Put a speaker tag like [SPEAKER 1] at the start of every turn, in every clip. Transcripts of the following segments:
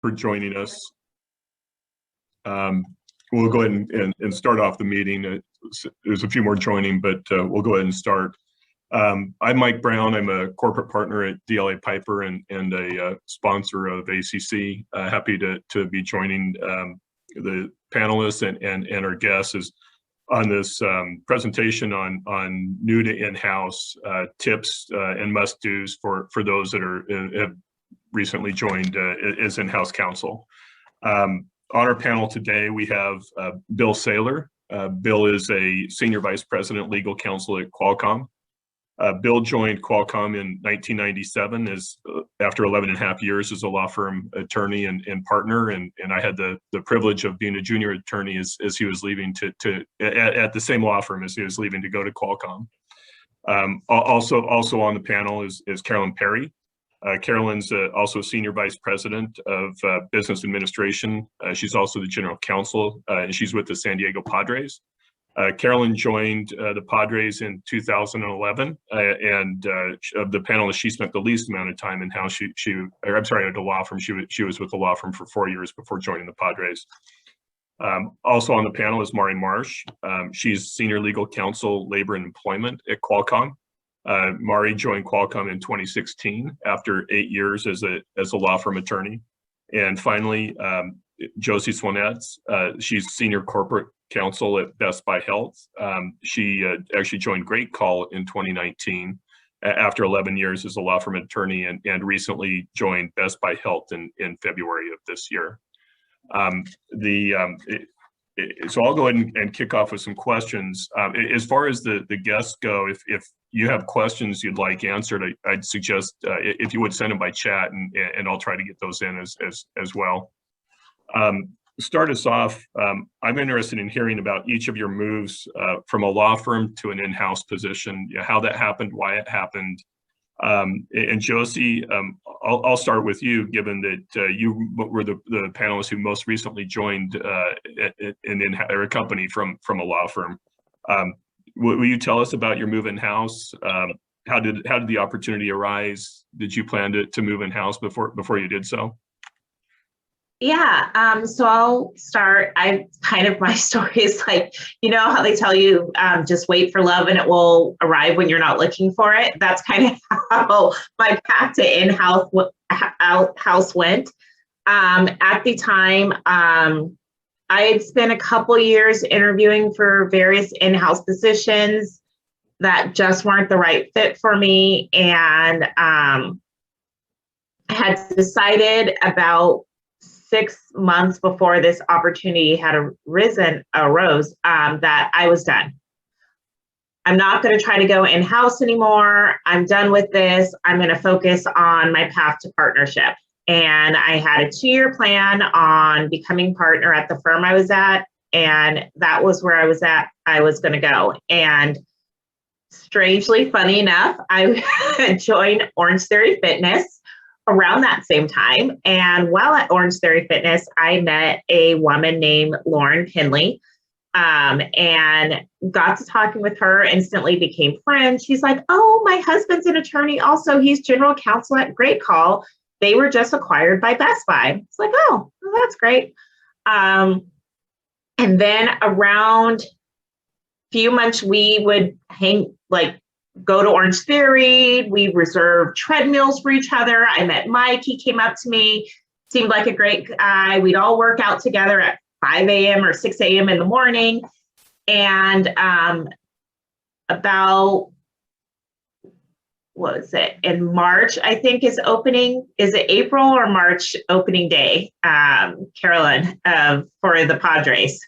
[SPEAKER 1] for joining us. We'll go ahead and start off the meeting. There's a few more joining, but we'll go ahead and start. I'm Mike Brown. I'm a corporate partner at DLA Piper and a sponsor of ACC. Happy to be joining the panelists and our guests on this presentation on new to in-house tips and must-dos for those that have recently joined as in-house counsel. On our panel today, we have Bill Saylor. Bill is a Senior Vice President Legal Counsel at Qualcomm. Bill joined Qualcomm in 1997 after 11 and a half years as a law firm attorney and partner, and I had the privilege of being a junior attorney as he was leaving at the same law firm as he was leaving to go to Qualcomm. Also on the panel is Carolyn Perry. Carolyn's also Senior Vice President of Business Administration. She's also the General Counsel, and she's with the San Diego Padres. Carolyn joined the Padres in 2011, and of the panelists, she spent the least amount of time in house. At the law firm. She was with the law firm for 4 years before joining the Padres. Also on the panel is Mari Marsh. She's Senior Legal Counsel, Labor and Employment at Qualcomm. Mari joined Qualcomm in 2016 after 8 years as a law firm attorney. And finally, Josie Swanetz. She's Senior Corporate Counsel at Best Buy Health. She actually joined Great Call in 2019 after 11 years as a law firm attorney and recently joined Best Buy Health in February of this year. So I'll go ahead and kick off with some questions. As far as the guests go, if you have questions you'd like answered, I'd suggest if you would send them by chat, and I'll try to get those in as well. Start us off, I'm interested in hearing about each of your moves from a law firm to an in-house position, how that happened, why it happened. And Josie, I'll start with you, given that you were the panelist who most recently joined a company from a law firm. Will you tell us about your move in-house? How did the opportunity arise? Did you plan to move in-house before you did so?
[SPEAKER 2] Yeah, so I'll start. My story is like, you know how they tell you just wait for love and it will arrive when you're not looking for it? That's kind of how my path to in-house went. At the time, I had spent a couple years interviewing for various in-house positions that just weren't the right fit for me, and I had decided about 6 months before this opportunity had arose that I was done. I'm not going to try to go in-house anymore. I'm done with this. I'm going to focus on my path to partnership. And I had a 2-year plan on becoming partner at the firm I was at, and that was where I was going to go. And strangely, funny enough, I joined Orange Theory Fitness around that same time. And while at Orange Theory Fitness, I met a woman named Lauren Pinley, and got to talking with her, instantly became friends. She's like, oh, my husband's an attorney. Also, he's general counsel at Great Call. They were just acquired by Best Buy. It's like, oh, well, that's great. And then around few months, we would go to Orange Theory. We reserved treadmills for each other. I met Mike. He came up to me, seemed like a great guy. We'd all work out together at 5 a.m. or 6 a.m. in the morning. And about, what was it, in March, I think is it April or March opening day, Carolyn, for the Padres?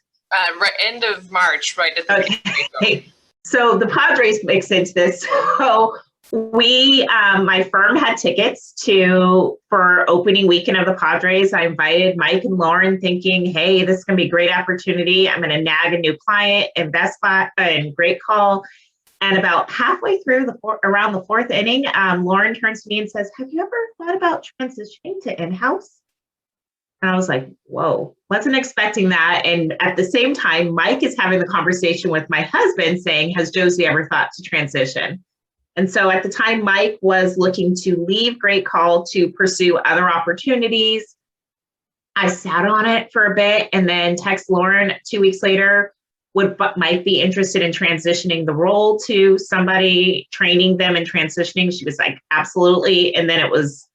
[SPEAKER 3] End of March, right at the
[SPEAKER 2] okay. So the Padres mix into this. So we, my firm had tickets for opening weekend of the Padres. I invited Mike and Lauren thinking, hey, this is going to be a great opportunity. I'm going to nag a new client in Best Buy and Great Call. And about halfway through around the 4th inning, Lauren turns to me and says, have you ever thought about transitioning to in-house? And I was like, whoa, wasn't expecting that. And at the same time, Mike is having the conversation with my husband saying, has Josie ever thought to transition? And so at the time, Mike was looking to leave Great Call to pursue other opportunities. I sat on it for a bit and then text Lauren 2 weeks later, might be interested in transitioning the role to somebody, training them and transitioning. She was like, absolutely. And then it was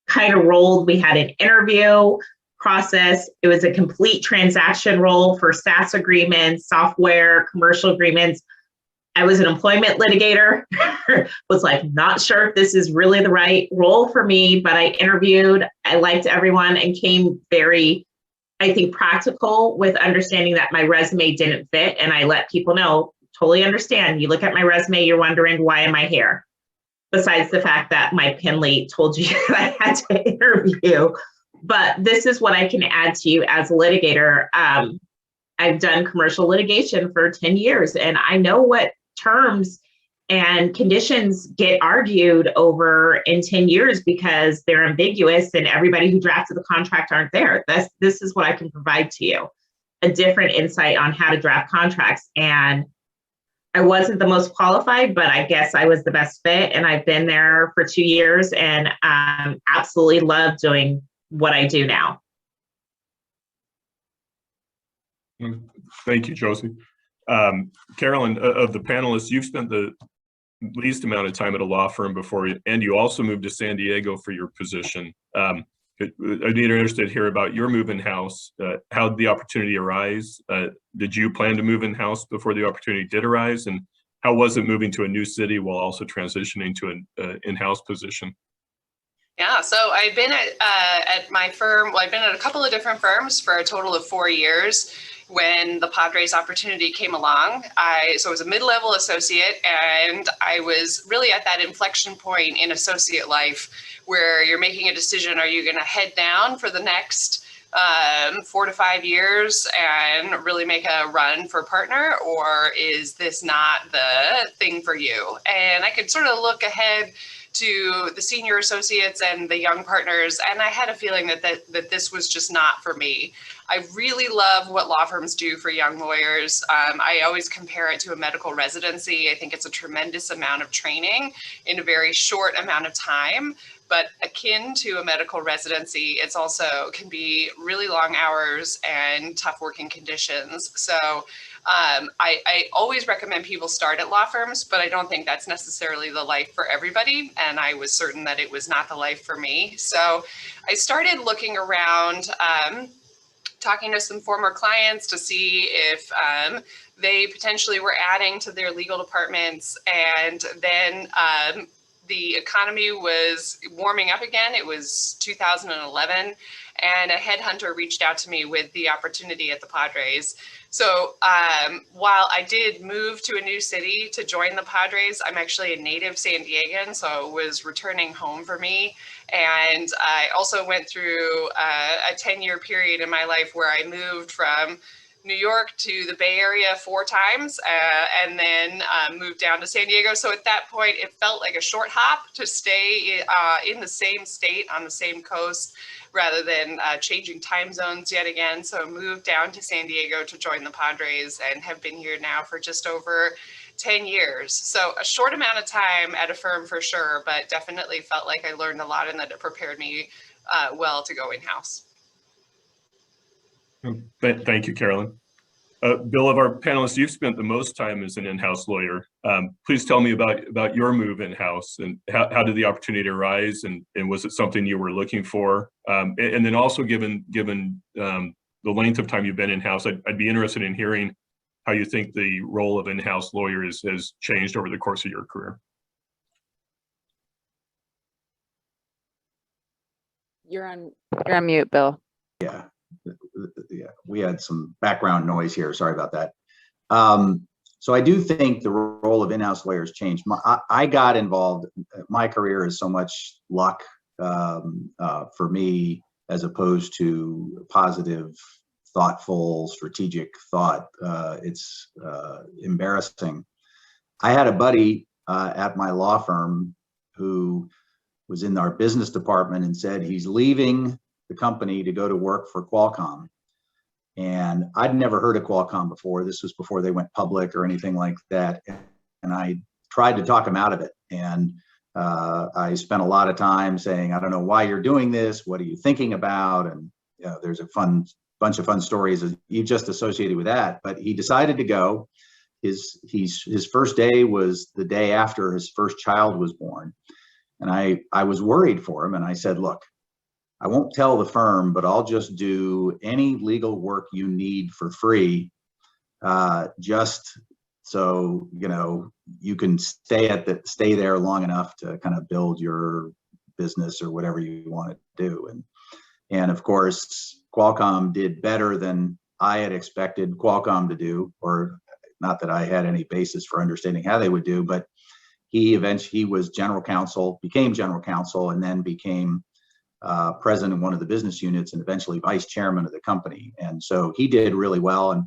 [SPEAKER 2] kind of rolled. We had an interview process. It was a complete transaction role for SaaS agreements, software, commercial agreements. I was an employment litigator, was like, not sure if this is really the right role for me, but I interviewed, I liked everyone and came very, I think, practical with understanding that my resume didn't fit. And I let people know, totally understand. You look at my resume, you're wondering, why am I here? Besides the fact that my pin lead told you that I had to interview. But this is what I can add to you as a litigator. I've done commercial litigation for 10 years, and I know what terms and conditions get argued over in 10 years because they're ambiguous and everybody who drafted the contract aren't there. This is what I can provide to you, a different insight on how to draft contracts. And I wasn't the most qualified, but I guess I was the best fit. And I've been there for 2 years and absolutely love doing what I do now.
[SPEAKER 1] Thank you, Josie. Carolyn, of the panelists, you've spent the least amount of time at a law firm before, and you also moved to San Diego for your position. I'd be interested to hear about your move in-house. How did the opportunity arise? Did you plan to move in-house before the opportunity did arise? And how was it moving to a new city while also transitioning to an in-house position?
[SPEAKER 3] Yeah, so I've been at my firm, well, I've been at a couple of different firms for a total of 4 years. When the Padres opportunity came along, I was a mid-level associate, and I was really at that inflection point in associate life where you're making a decision: are you going to head down for the next 4 to 5 years and really make a run for partner, or is this not the thing for you? And I could sort of look ahead to the senior associates and the young partners, and I had a feeling that this was just not for me. I really love what law firms do for young lawyers. I always compare it to a medical residency. I think it's a tremendous amount of training in a very short amount of time, but akin to a medical residency, it's also can be really long hours and tough working conditions. So I always recommend people start at law firms, but I don't think that's necessarily the life for everybody. And I was certain that it was not the life for me. So I started looking around, talking to some former clients to see if they potentially were adding to their legal departments. And then the economy was warming up again. It was 2011, and a headhunter reached out to me with the opportunity at the Padres. So while I did move to a new city to join the Padres, I'm actually a native San Diegan, so it was returning home for me. And I also went through a 10-year period in my life where I moved from New York to the Bay Area 4 times and then moved down to San Diego. So at that point, it felt like a short hop to stay in the same state on the same coast rather than changing time zones yet again. So I moved down to San Diego to join the Padres and have been here now for just over 10 years. So a short amount of time at a firm for sure, but definitely felt like I learned a lot and that it prepared me well to go in-house.
[SPEAKER 1] Thank you, Carolyn. Bill, of our panelists, you've spent the most time as an in-house lawyer. Please tell me about your move in-house and how did the opportunity arise, and was it something you were looking for? And then also, given the length of time you've been in-house, I'd be interested in hearing how you think the role of in-house lawyers has changed over the course of your career.
[SPEAKER 4] You're on mute, Bill.
[SPEAKER 5] Yeah, we had some background noise here. Sorry about that. So I do think the role of in-house lawyers changed. I got involved. My career is so much luck for me, as opposed to positive, thoughtful, strategic thought. It's embarrassing. I had a buddy at my law firm who was in our business department and said he's leaving the company to go to work for Qualcomm. And I'd never heard of Qualcomm before. This was before they went public or anything like that. And I tried to talk him out of it. And I spent a lot of time saying, I don't know why you're doing this. What are you thinking about? And there's a bunch of fun stories you just associated with that. But he decided to go. His first day was the day after his first child was born, and I was worried for him, and I said, look, I won't tell the firm, but I'll just do any legal work you need for free, just so you can stay there long enough to kind of build your business or whatever you want to do. And of course, Qualcomm did better than I had expected Qualcomm to do, or not that I had any basis for understanding how they would do, but he was general counsel, became general counsel, and then became president of one of the business units, and eventually vice chairman of the company. And so he did really well. And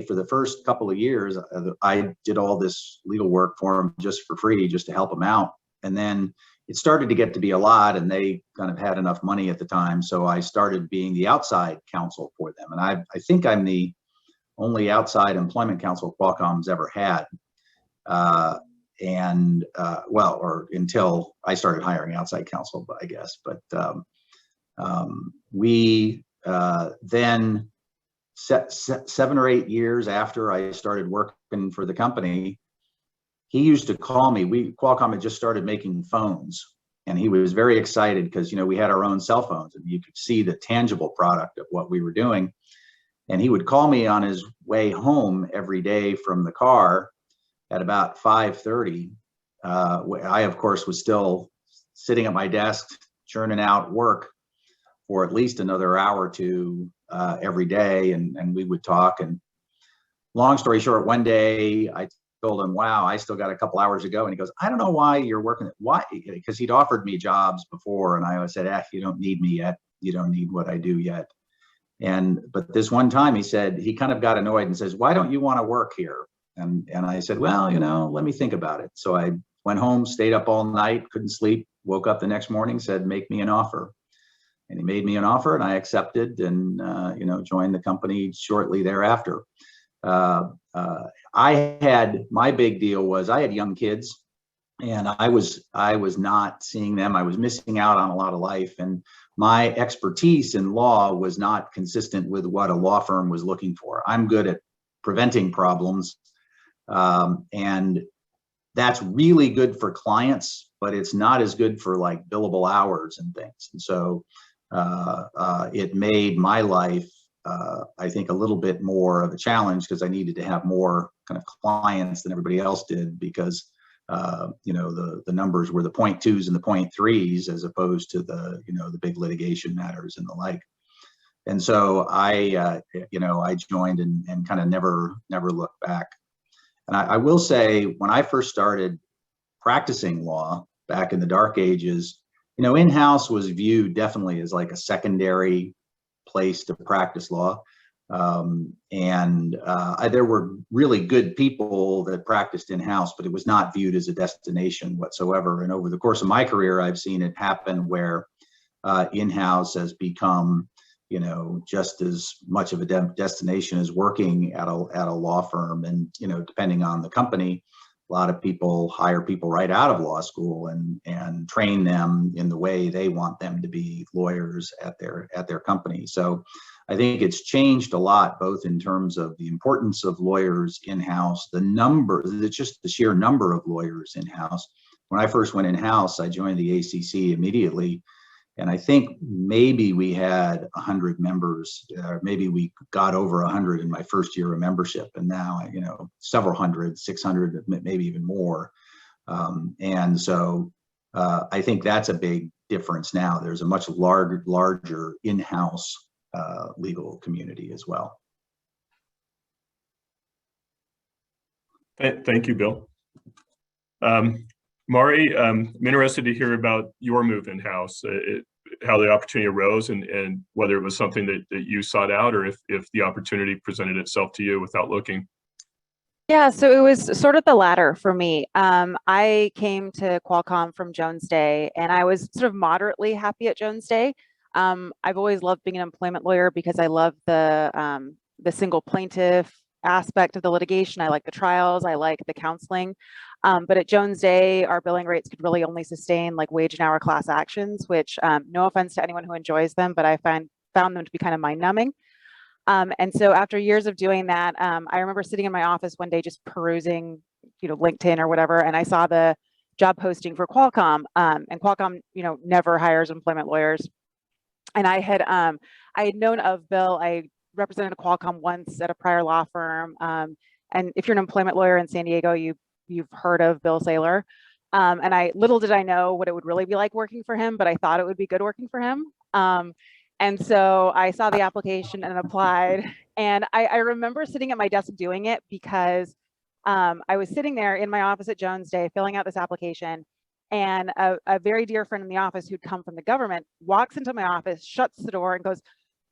[SPEAKER 5] for the first couple of years, I did all this legal work for him just for free, just to help him out. And then it started to get to be a lot, and they kind of had enough money at the time. So I started being the outside counsel for them. And I think I'm the only outside employment counsel Qualcomm's ever had. Or until I started hiring outside counsel, I guess. But we then 7 or 8 years after I started working for the company, he used to call me. Qualcomm had just started making phones, and he was very excited because we had our own cell phones, and you could see the tangible product of what we were doing. And he would call me on his way home every day from the car at about 5:30. I, of course, was still sitting at my desk churning out work for at least another hour or two every day, and we would talk. And long story short, one day I told him, wow, I still got a couple hours to go. And he goes, I don't know why you're working. Why? Because he'd offered me jobs before, and I always said, you don't need me yet. You don't need what I do yet. But this one time he kind of got annoyed and says, why don't you want to work here? And I said, well, let me think about it. So I went home, stayed up all night, couldn't sleep, woke up the next morning, said, make me an offer. And he made me an offer, and I accepted, and joined the company shortly thereafter. My big deal was I had young kids, and I was not seeing them. I was missing out on a lot of life, and my expertise in law was not consistent with what a law firm was looking for. I'm good at preventing problems, and that's really good for clients, but it's not as good for like billable hours and things. And so it made my life, I think, a little bit more of a challenge, because I needed to have more kind of clients than everybody else did, because the numbers were the 0.2s and the 0.3s as opposed to the big litigation matters and the like. And so I joined and kind of never looked back. And I will say, when I first started practicing law back in the dark ages, in-house was viewed definitely as like a secondary place to practice law. There were really good people that practiced in-house, but it was not viewed as a destination whatsoever. And over the course of my career, I've seen it happen where in-house has become, just as much of a destination as working at a law firm. And, depending on the company, a lot of people hire people right out of law school and train them in the way they want them to be lawyers at their company. So I think it's changed a lot, both in terms of the importance of lawyers in-house, just the sheer number of lawyers in-house. When I first went in-house, I joined the ACC immediately, and I think maybe we had 100 members, or maybe we got over 100 in my first year of membership, and now several hundred, 600, maybe even more. And so I think that's a big difference now. There's a much larger in-house legal community as well.
[SPEAKER 1] Thank you, Bill. Mari, I'm interested to hear about your move in-house, how the opportunity arose, and whether it was something that you sought out, or if the opportunity presented itself to you without looking.
[SPEAKER 4] Yeah, so it was sort of the latter for me. I came to Qualcomm from Jones Day, and I was sort of moderately happy at Jones Day. I've always loved being an employment lawyer because I love the single plaintiff aspect of the litigation. I like the trials. I like the counseling. But at Jones Day, our billing rates could really only sustain like wage and hour class actions, which no offense to anyone who enjoys them, but I found them to be kind of mind numbing. And so after years of doing that, I remember sitting in my office one day just perusing, LinkedIn or whatever, and I saw the job posting for Qualcomm. And Qualcomm, never hires employment lawyers. And I had known of Bill. I represented Qualcomm once at a prior law firm. And if you're an employment lawyer in San Diego, you've heard of Bill Saylor. And little did I know what it would really be like working for him, but I thought it would be good working for him. And so I saw the application and applied. And I remember sitting at my desk doing it because I was sitting there in my office at Jones Day filling out this application. And a very dear friend in the office who'd come from the government walks into my office, shuts the door, and goes,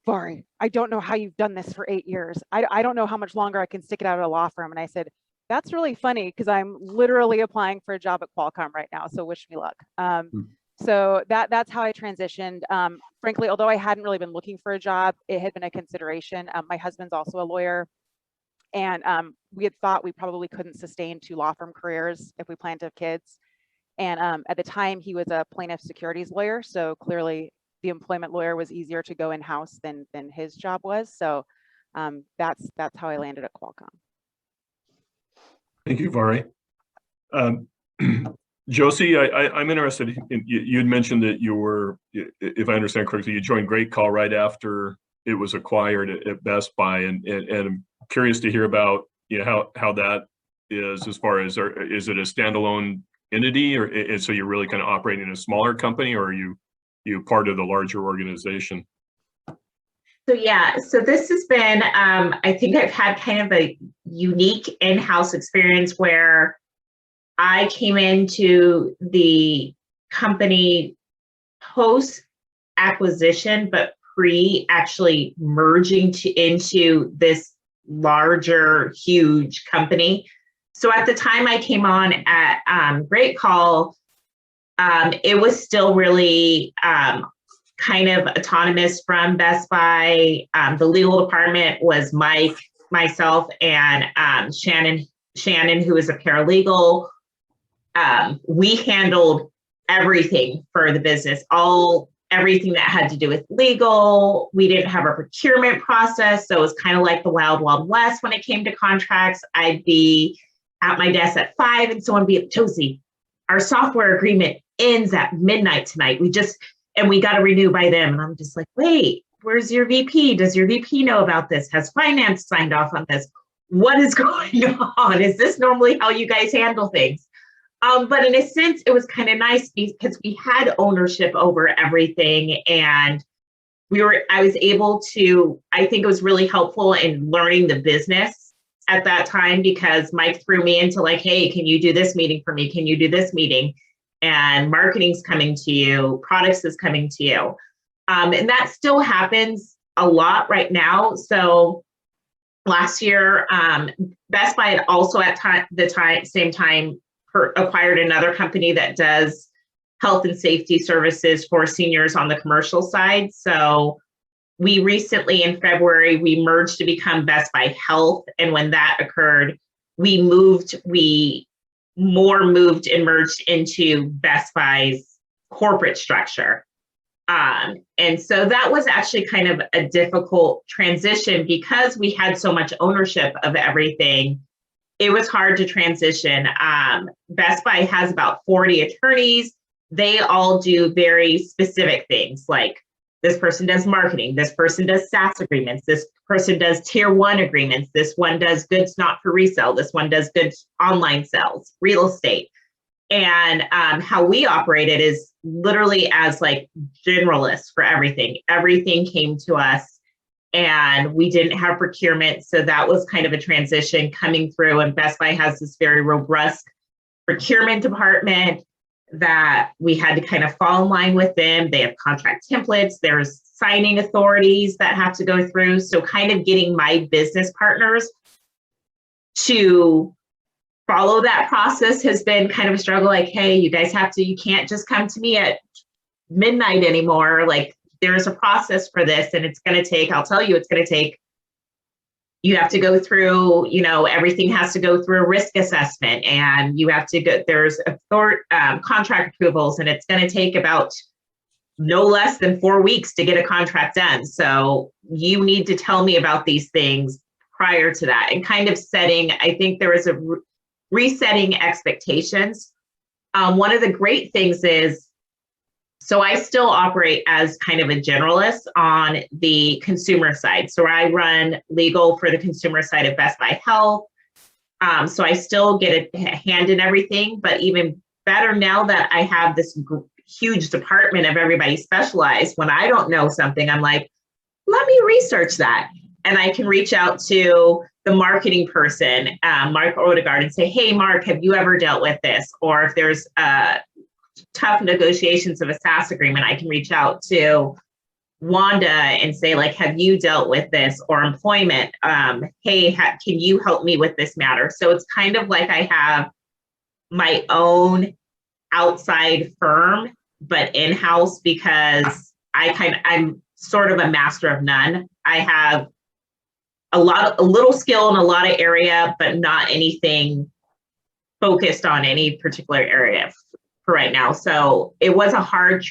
[SPEAKER 4] "Vari, I don't know how you've done this for 8 years. I don't know how much longer I can stick it out at a law firm." And I said, "That's really funny because I'm literally applying for a job at Qualcomm right now. So wish me luck." So that's how I transitioned. Frankly, although I hadn't really been looking for a job, it had been a consideration. My husband's also a lawyer, and we had thought we probably couldn't sustain 2 law firm careers if we planned to have kids. And at the time, he was a plaintiff securities lawyer, so clearly the employment lawyer was easier to go in-house than his job was. So that's how I landed at Qualcomm.
[SPEAKER 1] Thank you, Vari. Josie, I'm interested in, you had mentioned that you were, if I understand correctly, you joined Great Call right after it was acquired at Best Buy, and I'm curious to hear about how that is as far as, is it a standalone entity, or so you're really kind of operating in a smaller company, or are you part of the larger organization?
[SPEAKER 2] So yeah, so this has been, I think I've had kind of a unique in-house experience where I came into the company post-acquisition, but pre-actually merging into this larger, huge company. So at the time I came on at Great Call, it was still really kind of autonomous from Best Buy. The legal department was Mike, myself, and Shannon, who is a paralegal. We handled everything for the business, everything that had to do with legal. We didn't have a procurement process, so it was kind of like the wild, wild west when it came to contracts. I'd be at my desk at 5 and someone would be, "Josie, our software agreement ends at midnight tonight. And we got to renew by them." And I'm just like, "Wait, where's your VP? Does your VP know about this? Has finance signed off on this? What is going on? Is this normally how you guys handle things?" But in a sense, it was kind of nice because we had ownership over everything, and I was able to, I think it was really helpful in learning the business at that time, because Mike threw me into like, "Hey, can you do this meeting for me? Can you do this meeting? And marketing's coming to you, products is coming to you." And that still happens a lot right now. So last year, Best Buy had also at same time acquired another company that does health and safety services for seniors on the commercial side. So we recently, in February, we merged to become Best Buy Health. And when that occurred, we moved and merged into Best Buy's corporate structure. And so that was actually kind of a difficult transition because we had so much ownership of everything. It was hard to transition. Best Buy has about 40 attorneys. They all do very specific things, like this person does marketing, this person does SaaS agreements, this person does tier 1 agreements, this one does goods not for resale, this one does goods online sales, real estate. And how we operated is literally as like generalists for everything. Everything came to us, and we didn't have procurement. So that was kind of a transition coming through. And Best Buy has this very robust procurement department that we had to kind of fall in line with them. They have contract templates. There's signing authorities that have to go through. So kind of getting my business partners to follow that process has been kind of a struggle. Like, "Hey, you can't just come to me at midnight anymore. Like, there's a process for this, and it's going to take, I'll tell you, it's going to take you have to go through, everything has to go through a risk assessment, and you have to go, there's contract approvals, and it's going to take about no less than 4 weeks to get a contract done. So you need to tell me about these things prior to that, and kind of setting, I think there is a resetting expectations. One of the great things is, so I still operate as kind of a generalist on the consumer side. So I run legal for the consumer side of Best Buy Health. So I still get a hand in everything, but even better now that I have this huge department of everybody specialized, when I don't know something, I'm like, let me research that. And I can reach out to the marketing person, Mark Odegaard, and say, hey, Mark, have you ever dealt with this? Or if there's tough negotiations of a SaaS agreement, I can reach out to Wanda and say, like, have you dealt with this? Or employment, hey, can you help me with this matter? So it's kind of like I have my own outside firm, but in-house, because I'm sort of a master of none. I have a little skill in a lot of area, but not anything focused on any particular area for right now. So it was a hard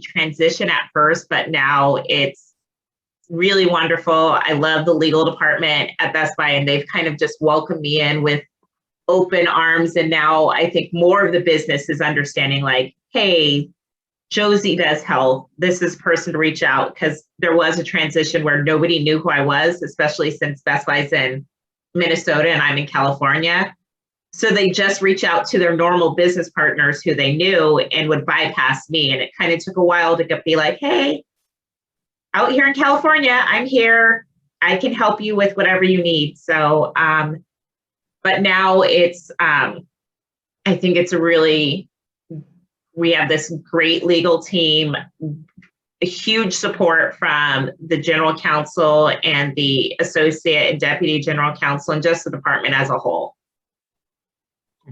[SPEAKER 2] transition at first, but now it's really wonderful. I love the legal department at Best Buy, and they've kind of just welcomed me in with open arms. And now I think more of the business is understanding, like, hey, Josie does health. This is person to reach out, because there was a transition where nobody knew who I was, especially since Best Buy's in Minnesota and I'm in California. So they just reach out to their normal business partners who they knew and would bypass me. And it kind of took a while to be like, hey, out here in California, I'm here. I can help you with whatever you need. So, but now it's, I think it's we have this great legal team, a huge support from the general counsel and the associate and deputy general counsel, and just the department as a whole.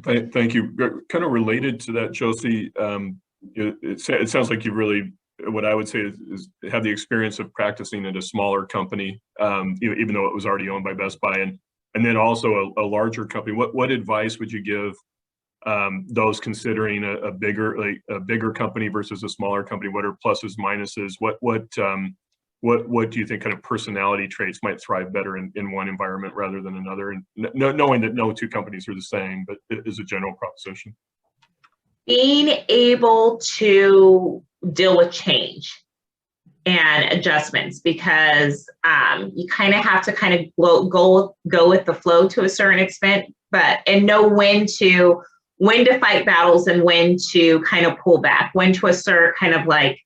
[SPEAKER 1] Thank you. Kind of related to that, Josie, it sounds like you really, what I would say is have the experience of practicing at a smaller company, even though it was already owned by Best Buy, and then also a larger company. What advice would you give those considering a bigger company versus a smaller company? What are pluses, minuses? What do you think kind of personality traits might thrive better in one environment rather than another? And knowing that no two companies are the same, but it is a general proposition.
[SPEAKER 2] Being able to deal with change and adjustments, because you kind of have to kind of go with the flow to a certain extent, and know when to fight battles and when to kind of pull back, when to assert kind of like,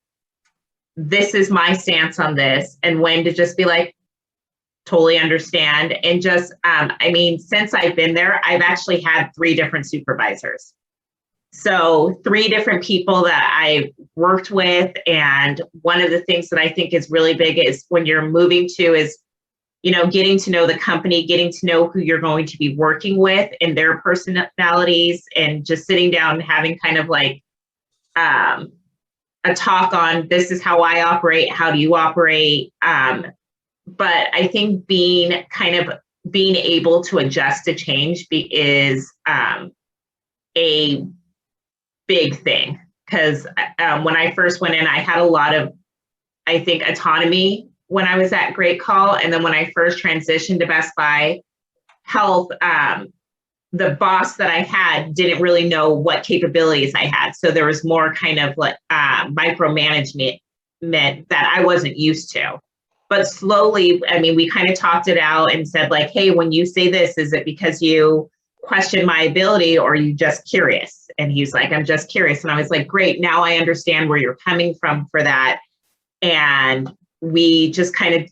[SPEAKER 2] this is my stance on this, and when to just be like, totally understand. And just, I mean, since I've been there, I've actually had 3 different supervisors. So 3 different people that I worked with. And one of the things that I think is really big is when you're moving to is, getting to know the company, getting to know who you're going to be working with and their personalities, and just sitting down and having kind of like a talk on, this is how I operate, how do you operate? But I think being able to adjust to change is a big thing. Because when I first went in, I had a lot of, I think, autonomy when I was at Great Call. And then when I first transitioned to Best Buy Health, the boss that I had didn't really know what capabilities I had. So there was more kind of like micromanagement that I wasn't used to. But slowly, I mean, we kind of talked it out and said like, hey, when you say this, is it because you question my ability, or are you just curious? And he was like, I'm just curious. And I was like, great, now I understand where you're coming from for that. And we just kind of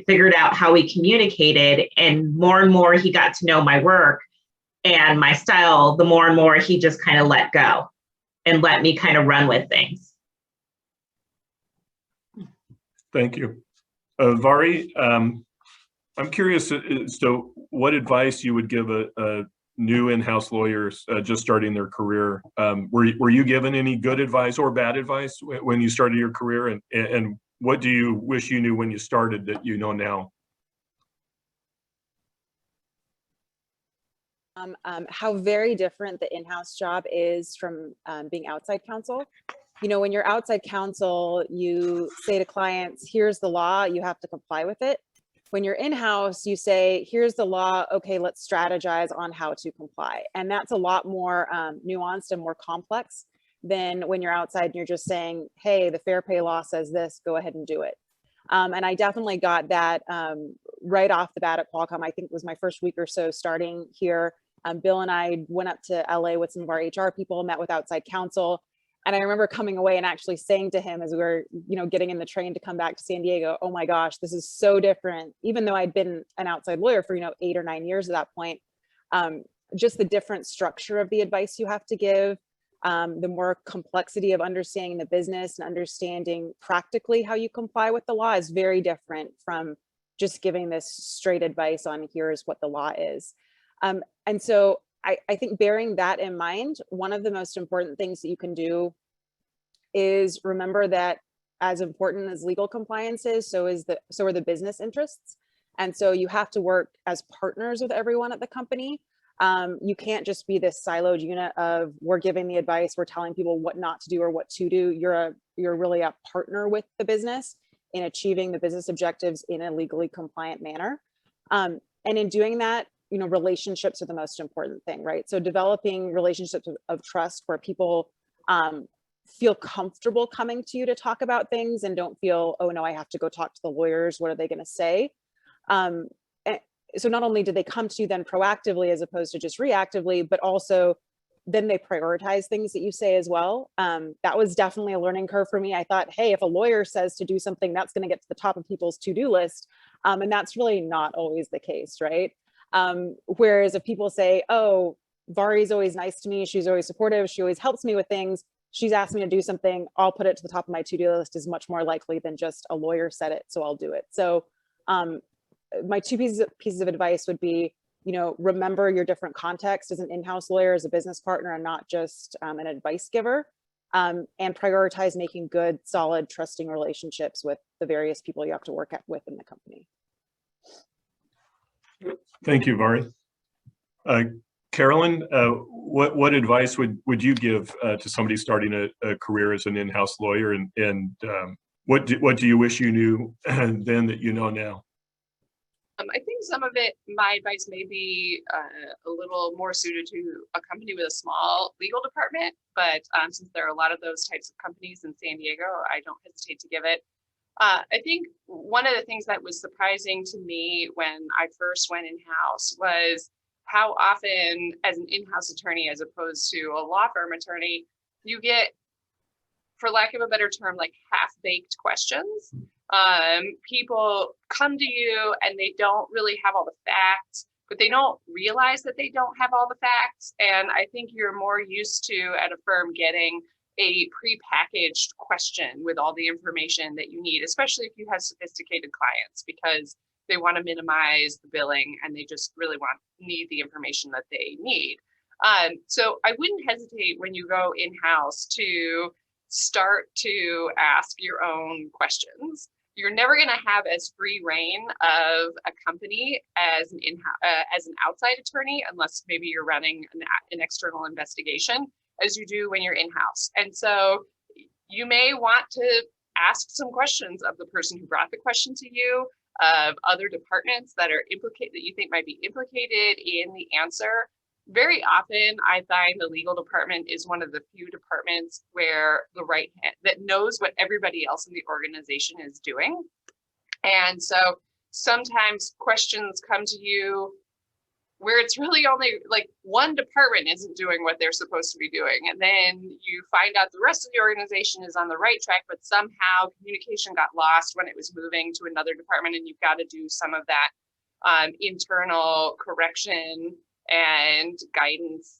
[SPEAKER 2] figured out how we communicated, and more he got to know my work and my style, the more and more he just kind of let go and let me kind of run with things.
[SPEAKER 1] Thank you. Vari, I'm curious as to what advice you would give a new in-house lawyer just starting their career. Were you given any good advice or bad advice when you started your career? And what do you wish you knew when you started that you know now?
[SPEAKER 4] how very different the in-house job is from being outside counsel. You know, when you're outside counsel, you say to clients, here's the law, you have to comply with it. When you're in-house, you say, here's the law, okay, let's strategize on how to comply. And that's a lot more nuanced and more complex than when you're outside and you're just saying, hey, the fair pay law says this, go ahead and do it. And I definitely got that right off the bat at Qualcomm. I think it was my first week or so starting here. Bill and I went up to LA with some of our HR people, met with outside counsel. And I remember coming away and actually saying to him as we were, you know, getting in the train to come back to San Diego, oh my gosh, this is so different. Even though I'd been an outside lawyer for, you know, 8 or 9 years at that point, just the different structure of the advice you have to give, the more complexity of understanding the business and understanding practically how you comply with the law is very different from just giving this straight advice on here's what the law is. And so I think bearing that in mind, one of the most important things that you can do is remember that as important as legal compliance is, so are the business interests. And so you have to work as partners with everyone at the company. You can't just be this siloed unit of we're giving the advice, we're telling people what not to do or what to do. You're really a partner with the business in achieving the business objectives in a legally compliant manner. And in doing that, you know, relationships are the most important thing, right? So developing relationships of trust where people feel comfortable coming to you to talk about things and don't feel, oh no, I have to go talk to the lawyers. What are they going to say? So not only do they come to you then proactively as opposed to just reactively, but also then they prioritize things that you say as well. That was definitely a learning curve for me. I thought, hey, if a lawyer says to do something, that's going to get to the top of people's to-do list. And that's really not always the case, right? Whereas if people say, oh, Vari's always nice to me, she's always supportive, she always helps me with things, she's asked me to do something, I'll put it to the top of my to-do list is much more likely than just a lawyer said it, so I'll do it. So my two pieces of advice would be, you know, remember your different context as an in-house lawyer, as a business partner, and not just an advice giver, and prioritize making good, solid, trusting relationships with the various people you have to work with in the company.
[SPEAKER 1] Thank you, Vari. Carolyn, what advice would you give to somebody starting a career as an in-house lawyer, and what do you wish you knew then that you know now?
[SPEAKER 3] I think some of it, my advice may be a little more suited to a company with a small legal department, but since there are a lot of those types of companies in San Diego, I don't hesitate to give it. I think one of the things that was surprising to me when I first went in-house was how often, as an in-house attorney, as opposed to a law firm attorney, you get, for lack of a better term, like half-baked questions. People come to you and they don't really have all the facts, but they don't realize that they don't have all the facts. And I think you're more used to, at a firm, getting a prepackaged question with all the information that you need, especially if you have sophisticated clients, because they want to minimize the billing and they just really need the information that they need. So I wouldn't hesitate when you go in-house to start to ask your own questions. You're never going to have as free reign of a company as an outside attorney, unless maybe you're running an external investigation, as you do when you're in-house. And so you may want to ask some questions of the person who brought the question to you, of other departments that are implicated, that you think might be implicated in the answer. Very often I find the legal department is one of the few departments where the right hand that knows what everybody else in the organization is doing. And so sometimes questions come to you where it's really only like one department isn't doing what they're supposed to be doing. And then you find out the rest of the organization is on the right track, but somehow communication got lost when it was moving to another department, and you've got to do some of that internal correction and guidance.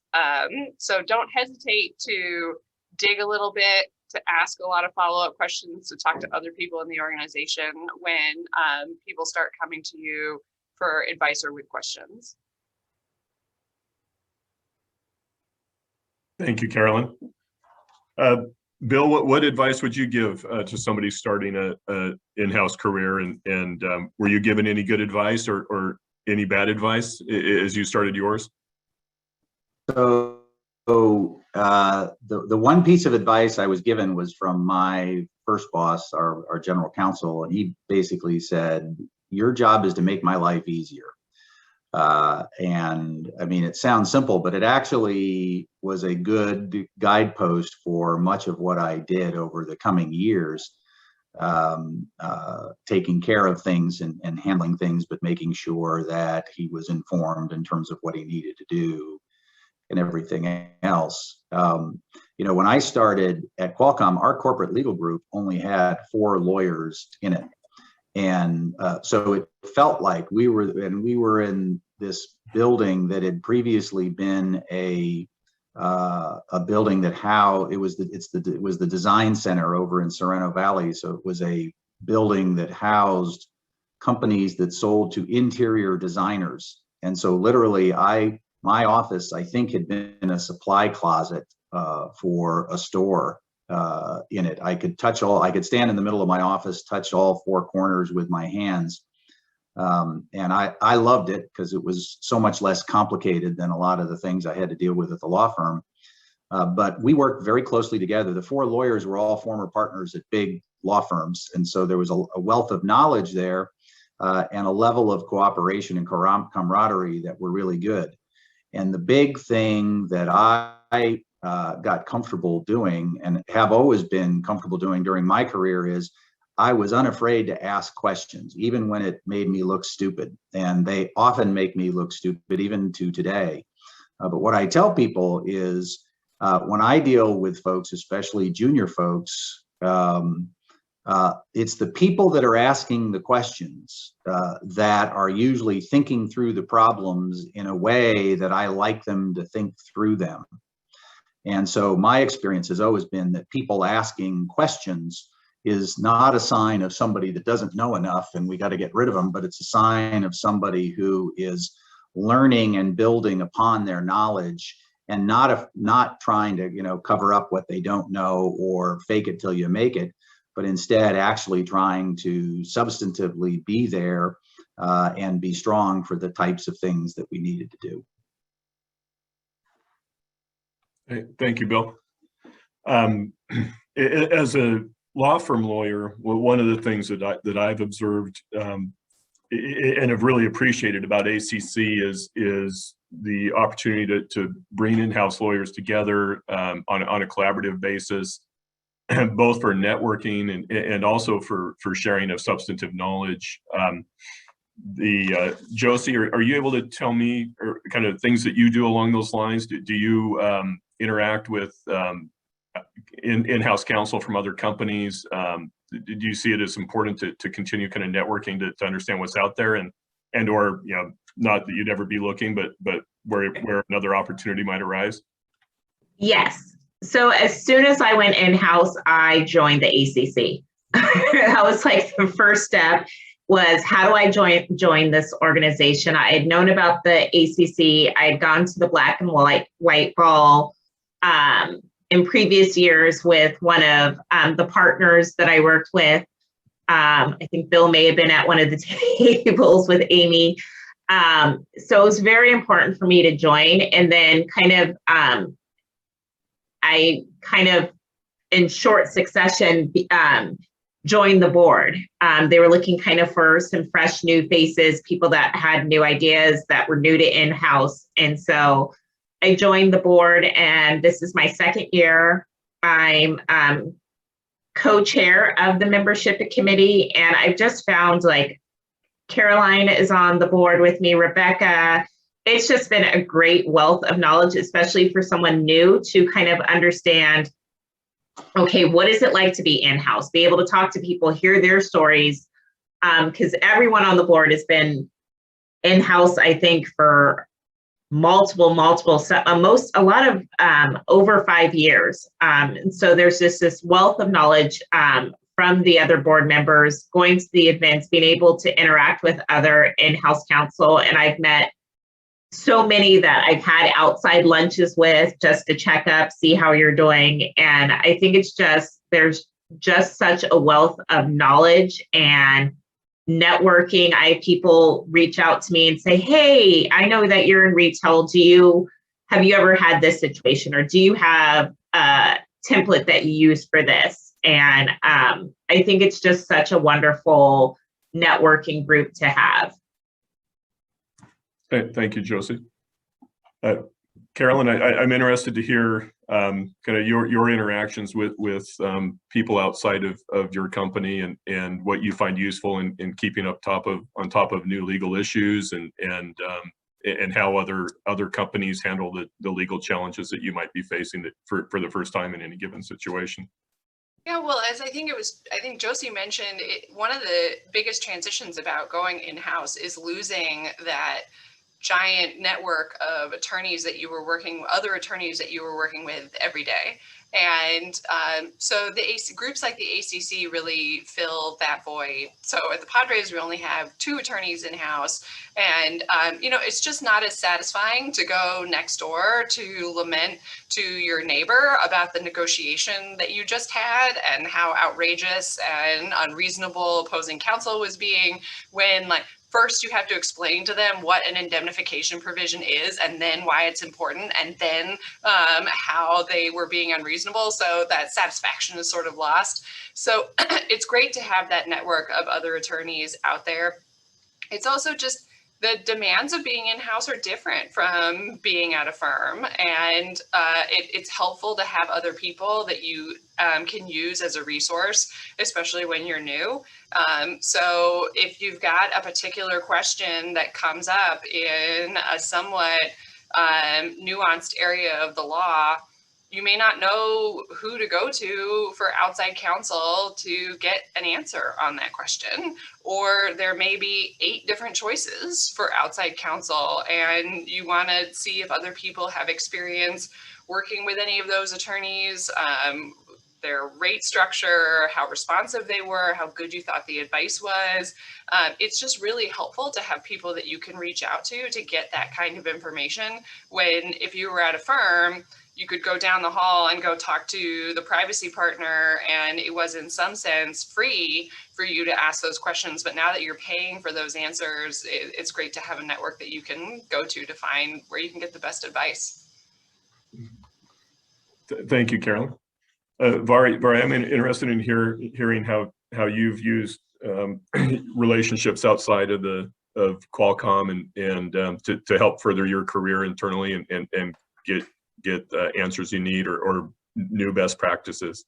[SPEAKER 3] So don't hesitate to dig a little bit, to ask a lot of follow-up questions, to talk to other people in the organization when people start coming to you for advice or with questions.
[SPEAKER 1] Thank you, Carolyn. Bill, what advice would you give to somebody starting a in-house career, and were you given any good advice or any bad advice as you started yours?
[SPEAKER 5] So the one piece of advice I was given was from my first boss, our general counsel, and he basically said, "Your job is to make my life easier." And I mean, it sounds simple, but it actually was a good guidepost for much of what I did over the coming years, taking care of things and handling things, but making sure that he was informed in terms of what he needed to do and everything else. When I started at Qualcomm, our corporate legal group only had 4 lawyers in it. And so it felt like we were in this building that had previously been a building that it was the design center over in Sorrento Valley. So it was a building that housed companies that sold to interior designers. And so literally my office, I think, had been a supply closet for a store in it. I could stand in the middle of my office, touch all 4 corners with my hands. And I loved it because it was so much less complicated than a lot of the things I had to deal with at the law firm. But we worked very closely together. The 4 lawyers were all former partners at big law firms. And so there was a wealth of knowledge there and a level of cooperation and camaraderie that were really good. And the big thing that I got comfortable doing and have always been comfortable doing during my career is I was unafraid to ask questions, even when it made me look stupid. And they often make me look stupid, even to today. But what I tell people is when I deal with folks, especially junior folks, it's the people that are asking the questions that are usually thinking through the problems in a way that I like them to think through them. And so my experience has always been that people asking questions is not a sign of somebody that doesn't know enough and we got to get rid of them, but it's a sign of somebody who is learning and building upon their knowledge and not trying to cover up what they don't know or fake it till you make it, but instead actually trying to substantively be there and be strong for the types of things that we needed to do.
[SPEAKER 1] Thank you, Bill. As a law firm lawyer, one of the things that I've observed and have really appreciated about ACC is the opportunity to bring in-house lawyers together on a collaborative basis, both for networking and also for sharing of substantive knowledge. Josie, are you able to tell me or kind of things that you do along those lines? Do you interact with in-house counsel from other companies? Do you see it as important to continue kind of networking to understand what's out there and or not that you'd ever be looking, but where another opportunity might arise?
[SPEAKER 2] Yes. So as soon as I went in-house, I joined the ACC. That was like the first step. Was how do I join this organization? I had known about the ACC. I had gone to the Black and White Ball in previous years with one of the partners that I worked with. I think Bill may have been at one of the tables with Amy. So it was very important for me to join. And then I in short succession, joined the board. They were looking kind of for some fresh new faces, people that had new ideas that were new to in-house. And so I joined the board, and this is my second year. I'm co-chair of the membership committee, and I've just found like Caroline is on the board with me, Rebecca. It's just been a great wealth of knowledge, especially for someone new to kind of understand, okay, what is it like to be in-house? Be able to talk to people, hear their stories, because everyone on the board has been in-house, I think, for multiple, a lot of over 5 years. And so there's just this wealth of knowledge from the other board members, going to the events, being able to interact with other in-house counsel. And I've met so many that I've had outside lunches with just to check up, see how you're doing. And I think there's just such a wealth of knowledge and networking. I have people reach out to me and say, hey, I know that you're in retail. Do you have you ever had this situation, or do you have a template that you use for this? And I think it's just such a wonderful networking group to have.
[SPEAKER 1] Thank you, Josie. Carolyn, I'm interested to hear kind of your interactions with people outside of your company, and what you find useful in keeping on top of new legal issues, and how other companies handle the legal challenges that you might be facing for the first time in any given situation.
[SPEAKER 3] Yeah, well, as I think Josie mentioned, one of the biggest transitions about going in-house is losing that giant network of attorneys that you were other attorneys that you were working with every day. And so the groups like the ACC really fill that void. So at the Padres, we only have 2 attorneys in-house. And, it's just not as satisfying to go next door to lament to your neighbor about the negotiation that you just had and how outrageous and unreasonable opposing counsel was being, when first you have to explain to them what an indemnification provision is, and then why it's important, and then how they were being unreasonable. So that satisfaction is sort of lost. So it's great to have that network of other attorneys out there. It's also just the demands of being in-house are different from being at a firm, and it's helpful to have other people that you can use as a resource, especially when you're new. So if you've got a particular question that comes up in a somewhat nuanced area of the law, you may not know who to go to for outside counsel to get an answer on that question, or there may be 8 different choices for outside counsel, and you want to see if other people have experience working with any of those attorneys, their rate structure, how responsive they were, how good you thought the advice was. It's just really helpful to have people that you can reach out to get that kind of information, when if you were at a firm, you could go down the hall and go talk to the privacy partner, and it was in some sense free for you to ask those questions. But now that you're paying for those answers, it's great to have a network that you can go to find where you can get the best advice.
[SPEAKER 1] Thank you, Carolyn. Vari, I'm interested in hearing how you've used relationships outside of Qualcomm and to help further your career internally and get answers you need or new best practices.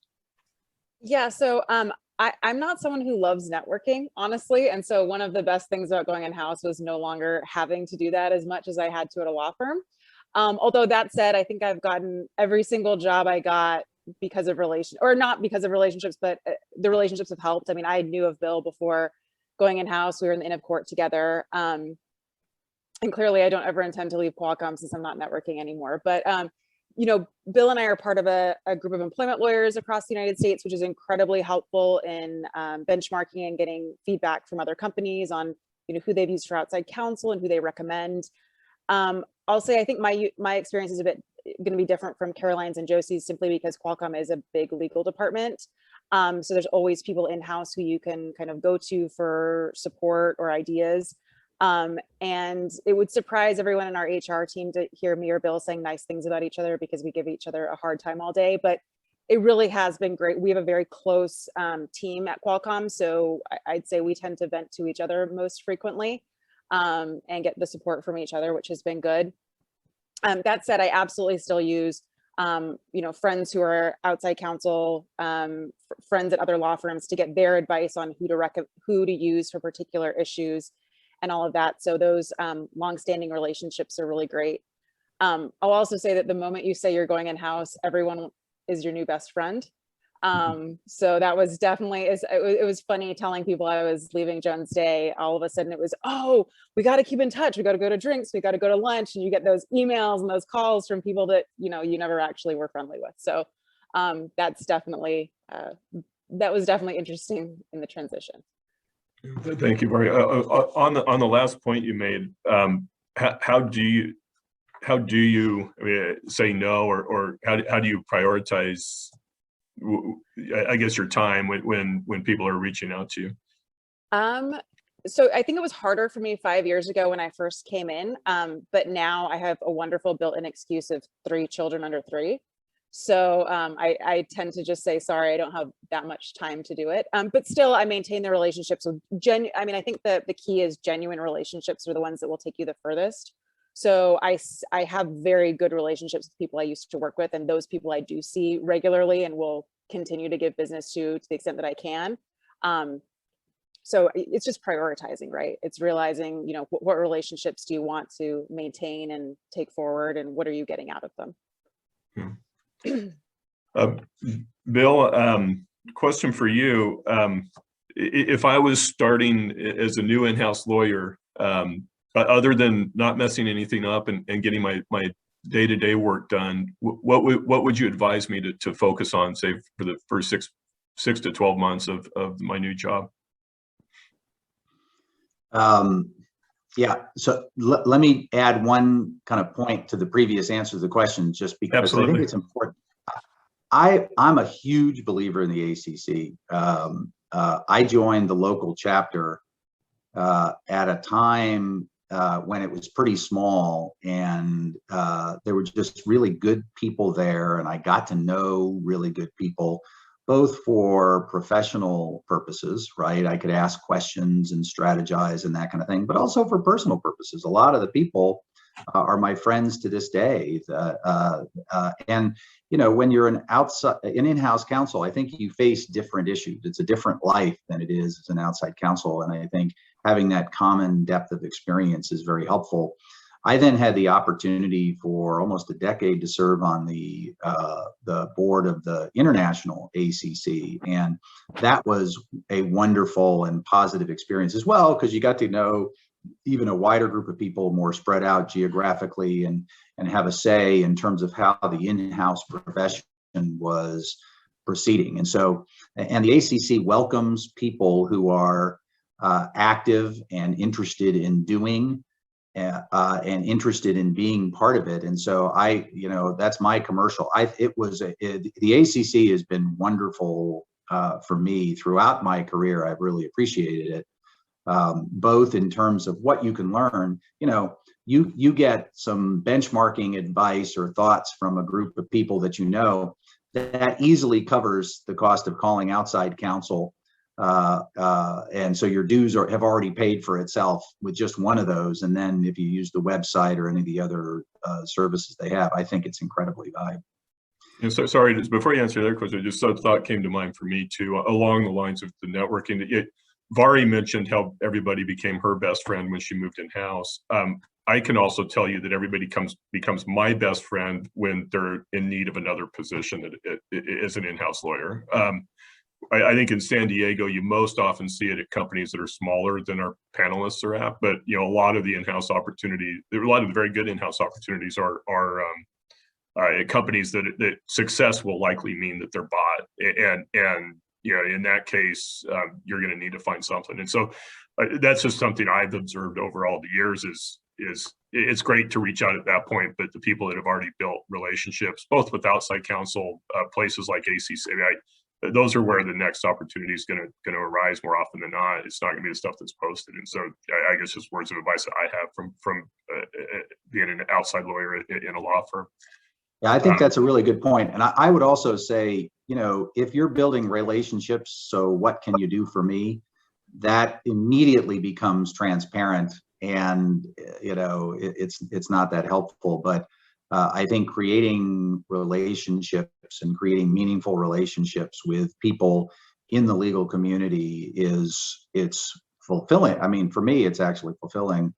[SPEAKER 4] Yeah, so I'm not someone who loves networking, honestly. And so one of the best things about going in-house was no longer having to do that as much as I had to at a law firm. Although that said, I think I've gotten every single job I got because of not because of relationships, but the relationships have helped. I mean, I knew of Bill before going in-house. We were in the Inn of Court together. And clearly I don't ever intend to leave Qualcomm since I'm not networking anymore. But Bill and I are part of a group of employment lawyers across the United States, which is incredibly helpful in benchmarking and getting feedback from other companies on who they've used for outside counsel and who they recommend. I'll say I think my experience is a bit going to be different from Caroline's and Josie's, simply because Qualcomm is a big legal department. So there's always people in-house who you can kind of go to for support or ideas. And it would surprise everyone in our HR team to hear me or Bill saying nice things about each other, because we give each other a hard time all day, but it really has been great. We have a very close team at Qualcomm. So I'd say we tend to vent to each other most frequently and get the support from each other, which has been good. That said, I absolutely still use friends who are outside counsel, friends at other law firms, to get their advice on who to use for particular issues and all of that. So those longstanding relationships are really great. I'll also say that the moment you say you're going in-house, everyone is your new best friend. So that was definitely, it was funny telling people I was leaving Jones Day. All of a sudden it was, oh, we got to keep in touch. We got to go to drinks. We got to go to lunch. And you get those emails and those calls from people that, you never actually were friendly with. So that's definitely, that was definitely interesting in the transition.
[SPEAKER 1] Thank you, Vari. On the last point you made, how do you say no, or how do you prioritize, I guess, your time when people are reaching out to you?
[SPEAKER 4] So I think it was harder for me 5 years ago when I first came in, but now I have a wonderful built-in excuse of 3 children under 3. So I tend to just say, sorry, I don't have that much time to do it. But still, I maintain the relationships with I mean, I think the key is genuine relationships are the ones that will take you the furthest. So I have very good relationships with people I used to work with, and those people I do see regularly and will continue to give business to the extent that I can. So it's just prioritizing, right? It's realizing, you know, what relationships do you want to maintain and take forward, and what are you getting out of them?
[SPEAKER 1] Bill, question for you. If I was starting as a new in-house lawyer, other than not messing anything up and getting my day-to-day work done, what would you advise me to focus on, say, for the first six to 12 months of my new job?
[SPEAKER 5] Yeah, so let me add one kind of point to the previous answer to the question, just because
[SPEAKER 1] Absolutely.
[SPEAKER 5] I think it's important. I'm a huge believer in the ACC. I joined the local chapter at a time when it was pretty small, and there were just really good people there, and I got to know really good people, both for professional purposes, right? I could ask questions and strategize and that kind of thing, but also for personal purposes. A lot of the people are my friends to this day. And you know, when you're an in-house counsel, I think you face different issues. It's a different life than it is as an outside counsel, and I think having that common depth of experience is very helpful. I then had the opportunity for almost a decade to serve on the board of the international ACC, and that was a wonderful and positive experience as well, because you got to know even a wider group of people, more spread out geographically, and have a say in terms of how the in-house profession was proceeding. And so, and the ACC welcomes people who are active and interested in doing and interested in being part of it. And so you know, that's my commercial. The ACC has been wonderful for me throughout my career. I've really appreciated it, both in terms of what you can learn. You know, you get some benchmarking advice or thoughts from a group of people that you know, that easily covers the cost of calling outside counsel. And so your dues have already paid for itself with just one of those. And then if you use the website or any of the other services they have, I think it's incredibly valuable.
[SPEAKER 1] And so, sorry, before you answer that question, just a thought came to mind for me too, along the lines of the networking. Vari mentioned how everybody became her best friend when she moved in-house. I can also tell you that everybody becomes my best friend when they're in need of another position as an in-house lawyer. I think in San Diego, you most often see it at companies that are smaller than our panelists are at. But you know, a lot of the in-house opportunities, a lot of the very good in-house opportunities are at companies that success will likely mean that they're bought, and you know, in that case, you're going to need to find something. And so that's just something I've observed over all the years. Is it's great to reach out at that point, but the people that have already built relationships, both with outside counsel, places like ACC, those are where the next opportunity is going to arise more often than not. It's not going to be the stuff that's posted. And so I guess just words of advice that I have from being an outside lawyer in a law firm.
[SPEAKER 5] Yeah, I think that's a really good point. And I would also say, you know, if you're building relationships, so what can you do for me? That immediately becomes transparent, and you know, it's not that helpful. But I think creating relationships and creating meaningful relationships with people in the legal community it's fulfilling. I mean, for me, it's actually fulfilling.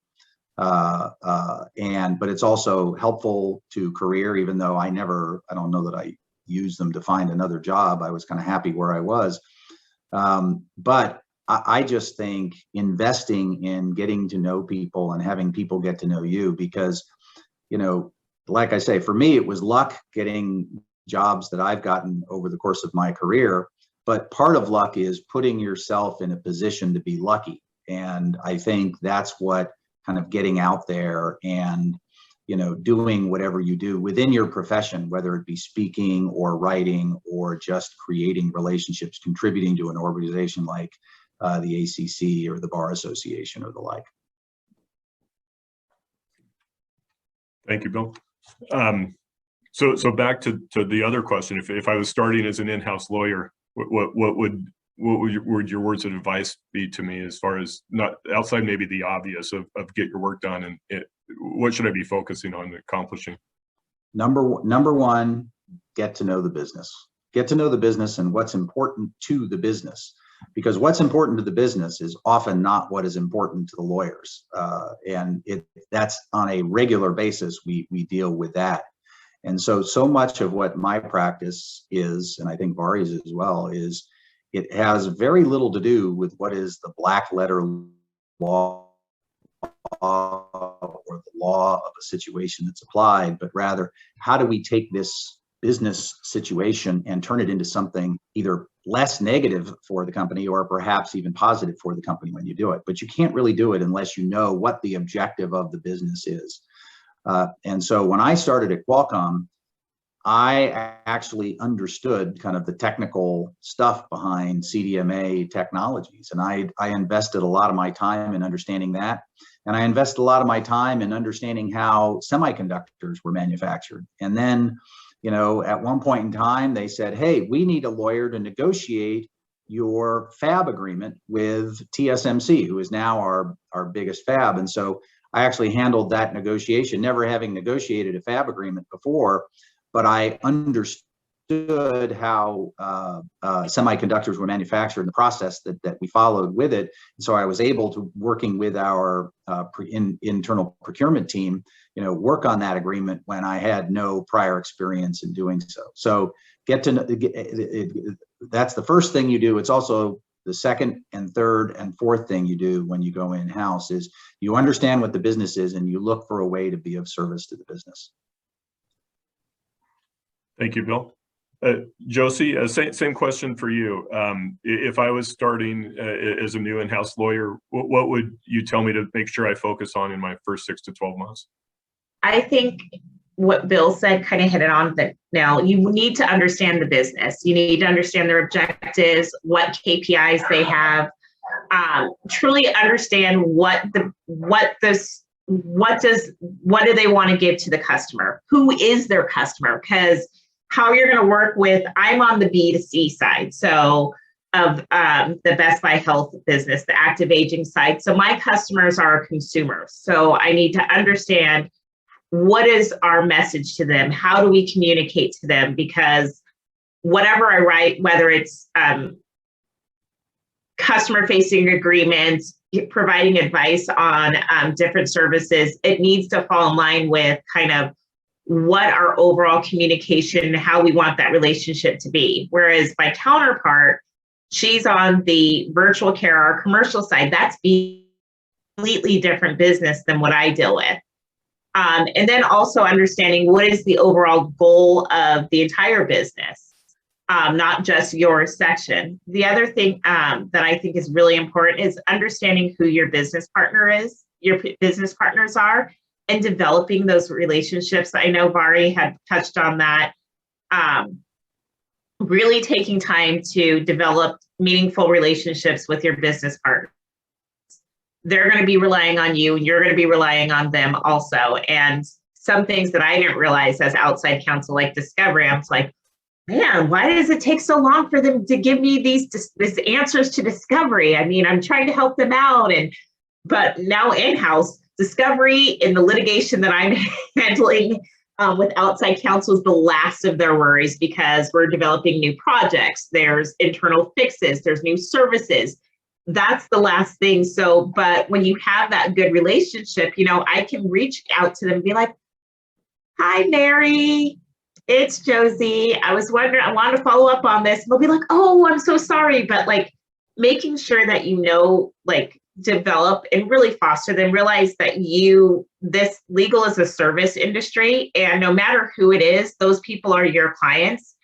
[SPEAKER 5] But it's also helpful to career, even though I don't know that I used them to find another job. I was kind of happy where I was. But I just think investing in getting to know people and having people get to know you, because, you know, like I say, for me, it was luck getting jobs that I've gotten over the course of my career. But part of luck is putting yourself in a position to be lucky. And I think that's what kind of getting out there and, you know, doing whatever you do within your profession, whether it be speaking or writing or just creating relationships, contributing to an organization like the ACC or the Bar Association or the like.
[SPEAKER 1] Thank you, Bill. So back to the other question, if I was starting as an in-house lawyer, what would your words of advice be to me, as far as, not outside maybe the obvious of get your work done, and what should I be focusing on accomplishing?
[SPEAKER 5] Number one, get to know the business. Get to know the business and what's important to the business, because what's important to the business is often not what is important to the lawyers. And that's on a regular basis, we deal with that. And so much of what my practice is, and I think Bari's as well, is it has very little to do with what is the black letter law or the law of a situation that's applied, but rather, how do we take this business situation and turn it into something either less negative for the company or perhaps even positive for the company when you do it. But you can't really do it unless you know what the objective of the business is. And so when I started at Qualcomm, I actually understood kind of the technical stuff behind CDMA technologies. And I invested a lot of my time in understanding that. And I invested a lot of my time in understanding how semiconductors were manufactured. And then, you know, at one point in time, they said, hey, we need a lawyer to negotiate your fab agreement with TSMC, who is now our biggest fab. And so I actually handled that negotiation, never having negotiated a fab agreement before, but I understood how semiconductors were manufactured and the process that we followed with it. And so I was able to, working with our internal procurement team, you know, work on that agreement when I had no prior experience in doing so. So that's the first thing you do. It's also the second and third and fourth thing you do when you go in-house is you understand what the business is and you look for a way to be of service to the business.
[SPEAKER 1] Thank you, Bill. Josie, same question for you. If I was starting as a new in-house lawyer, what would you tell me to make sure I focus on in my first 6 to 12 months?
[SPEAKER 2] I think what Bill said kind of hit it on that now. You need to understand the business. You need to understand their objectives, what KPIs they have, truly understand what do they want to give to the customer? Who is their customer? Because how you're going to work with, I'm on the B2C side, so of the Best Buy Health business, the active aging side. So my customers are consumers. So I need to understand what is our message to them? How do we communicate to them? Because whatever I write, whether it's customer-facing agreements, providing advice on different services, it needs to fall in line with kind of what our overall communication, how we want that relationship to be. Whereas my counterpart, she's on the virtual care, our commercial side. That's a completely different business than what I deal with. And then also understanding what is the overall goal of the entire business, not just your section. The other thing that I think is really important is understanding who your business partner is, your business partners are, and developing those relationships. I know Bari had touched on that. Really taking time to develop meaningful relationships with your business partners. They're going to be relying on you, and you're going to be relying on them also. And some things that I didn't realize as outside counsel, like discovery, I'm like, man, why does it take so long for them to give me these answers to discovery? I mean, I'm trying to help them out, but now in-house, discovery in the litigation that I'm handling with outside counsel is the last of their worries, because we're developing new projects. There's internal fixes, there's new services. That's the last thing. So, but when you have that good relationship, you know, I can reach out to them and be like, hi, Mary, it's Josie. I was wondering, I want to follow up on this. And they'll be like, oh, I'm so sorry. But like making sure that, you know, like develop and really foster them, realize that this legal is a service industry, and no matter who it is, those people are your clients,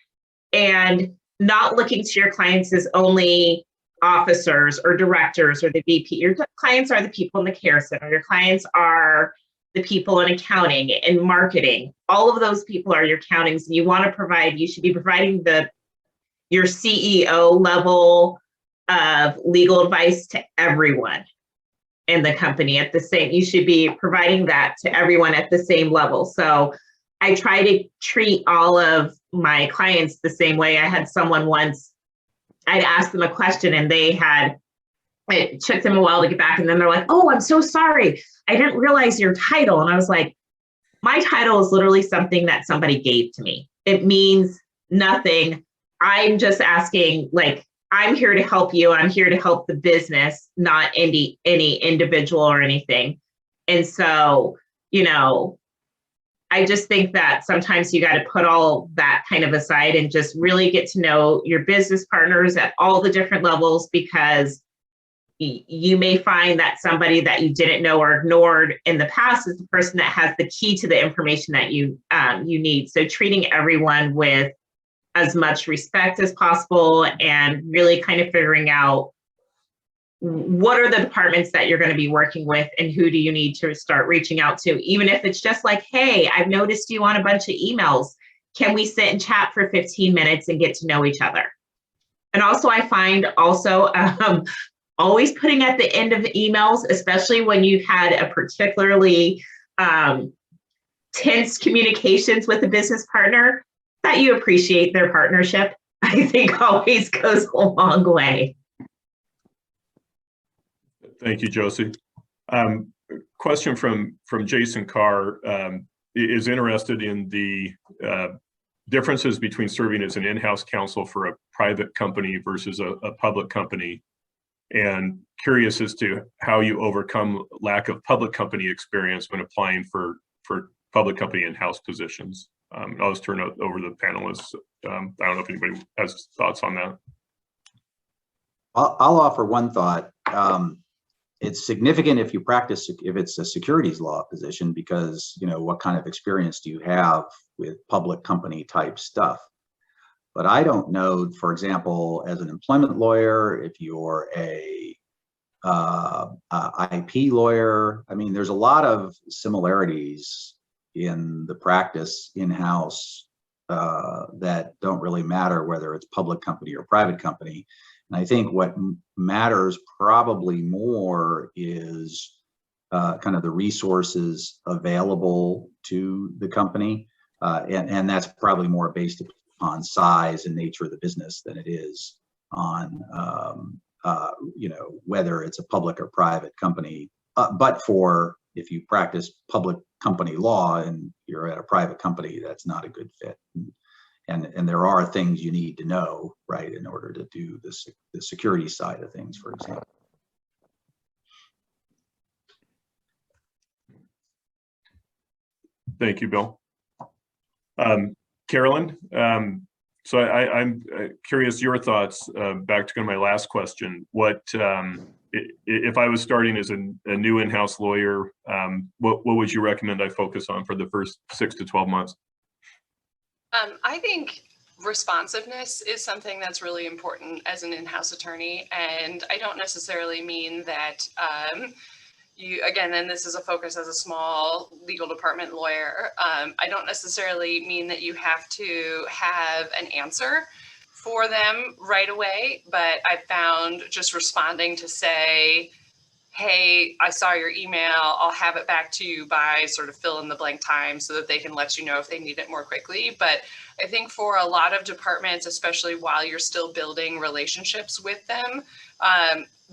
[SPEAKER 2] and not looking to your clients as only officers or directors or the VP. Your clients are the people in the care center. Your clients are the people in accounting and marketing. All of those people are your accountings, and you should be providing your CEO level of legal advice to everyone in the company at the same, you should be providing that to everyone at the same level. So I try to treat all of my clients the same way. I had someone once, I'd asked them a question and it took them a while to get back. And then they're like, oh, I'm so sorry. I didn't realize your title. And I was like, my title is literally something that somebody gave to me. It means nothing. I'm just asking, like, I'm here to help you. I'm here to help the business, not any individual or anything. And so, I just think that sometimes you got to put all that kind of aside and just really get to know your business partners at all the different levels, because you may find that somebody that you didn't know or ignored in the past is the person that has the key to the information that you need. So treating everyone with as much respect as possible and really kind of figuring out what are the departments that you're going to be working with and who do you need to start reaching out to, even if it's just like, hey, I've noticed you on a bunch of emails. Can we sit and chat for 15 minutes and get to know each other? And also I find always putting at the end of the emails, especially when you've had a particularly tense communications with a business partner, that you appreciate their partnership, I think always goes a long way.
[SPEAKER 1] Thank you, Josie. Question from Jason Carr is interested in the differences between serving as an in-house counsel for a private company versus a public company, and curious as to how you overcome lack of public company experience when applying for public company in-house positions. I'll just turn it over to the panelists. I don't know if anybody has thoughts on that.
[SPEAKER 5] I'll offer one thought. It's significant if it's a securities law position, because what kind of experience do you have with public company type stuff? But I don't know, for example, as an employment lawyer, if you're a IP lawyer, I mean, there's a lot of similarities in the practice in-house that don't really matter whether it's public company or private company. And I think what matters probably more is kind of the resources available to the company. And that's probably more based upon size and nature of the business than it is on, whether it's a public or private company. But if you practice public company law and you're at a private company, that's not a good fit. And there are things you need to know, right, in order to do the security side of things, for example.
[SPEAKER 1] Thank you, Bill. Carolyn, so I'm curious your thoughts, back to kind of my last question. What, if I was starting as a new in-house lawyer, what would you recommend I focus on for the first 6 to 12 months?
[SPEAKER 3] I think responsiveness is something that's really important as an in-house attorney. And I don't necessarily mean that and this is a focus as a small legal department lawyer. I don't necessarily mean that you have to have an answer for them right away, but I found just responding to say, hey, I saw your email, I'll have it back to you by sort of fill in the blank time so that they can let you know if they need it more quickly. But I think for a lot of departments, especially while you're still building relationships with them,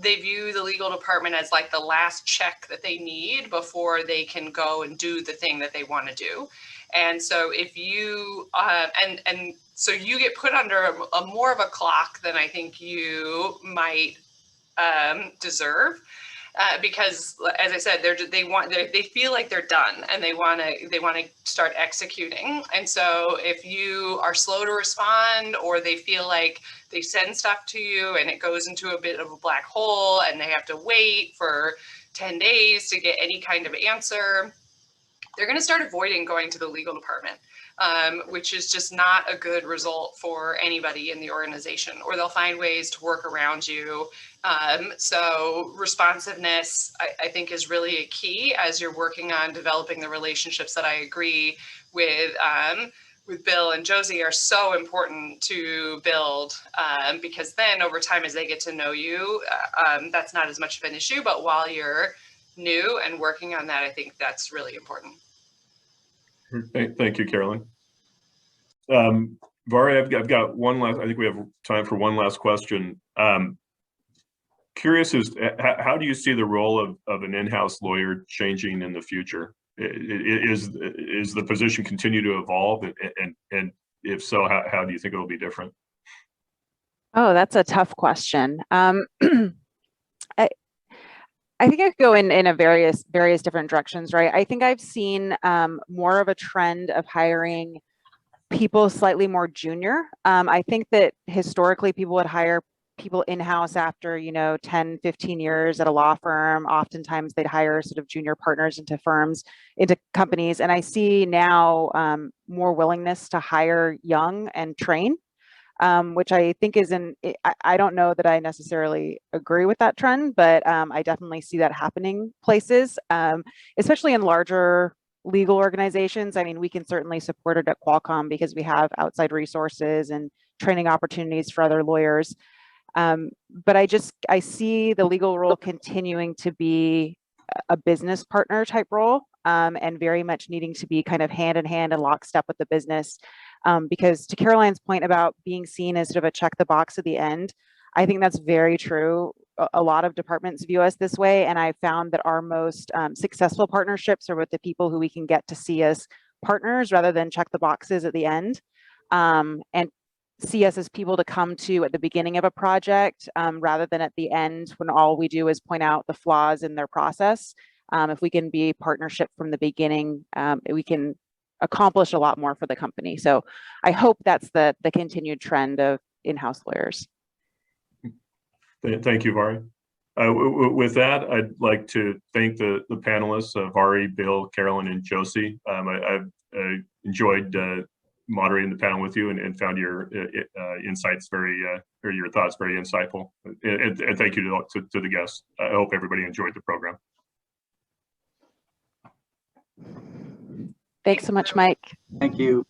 [SPEAKER 3] they view the legal department as like the last check that they need before they can go and do the thing that they want to do. And so if you, so you get put under a more of a clock than I think you might deserve. Because, as I said, they feel like they're done and they want to start executing. And so, if you are slow to respond, or they feel like they send stuff to you and it goes into a bit of a black hole, and they have to wait for 10 days to get any kind of answer, they're going to start avoiding going to the legal department, which is just not a good result for anybody in the organization. Or they'll find ways to work around you. So responsiveness, I think, is really a key as you're working on developing the relationships that I agree with with Bill and Josie are so important to build, because then over time, as they get to know you, that's not as much of an issue. But while you're new and working on that, I think that's really important.
[SPEAKER 1] Thank you, Carolyn. Vari, I've got one last, I think we have time for one last question. Curious as how do you see the role of an in-house lawyer changing in the future? Is the position continue to evolve, and if so, how do you think it will be different?
[SPEAKER 4] Oh, that's a tough question. I think I could go in a various different directions, right? I think I've seen more of a trend of hiring people slightly more junior. I think that historically people would hire people in-house after, 10, 15 years at a law firm. Oftentimes they'd hire sort of junior partners into companies. And I see now more willingness to hire young and train, which I think I don't know that I necessarily agree with that trend, but I definitely see that happening places, especially in larger legal organizations. I mean, we can certainly support it at Qualcomm because we have outside resources and training opportunities for other lawyers. But I see the legal role continuing to be a business partner type role, and very much needing to be kind of hand in hand and lockstep with the business. Because to Caroline's point about being seen as sort of a check the box at the end, I think that's very true. A lot of departments view us this way, and I found that our most successful partnerships are with the people who we can get to see as partners rather than check the boxes at the end, and see us as people to come to at the beginning of a project, rather than at the end when all we do is point out the flaws in their process. If we can be partnership from the beginning, we can accomplish a lot more for the company. So I hope that's the continued trend of in-house lawyers.
[SPEAKER 1] Thank you, Vari. With that, I'd like to thank the panelists, Vari, Bill, Carolyn, and Josie. I've enjoyed moderating the panel with you and found your insights or your thoughts very insightful. And thank you to the guests. I hope everybody enjoyed the program.
[SPEAKER 4] Thanks so much, Mike.
[SPEAKER 5] Thank you.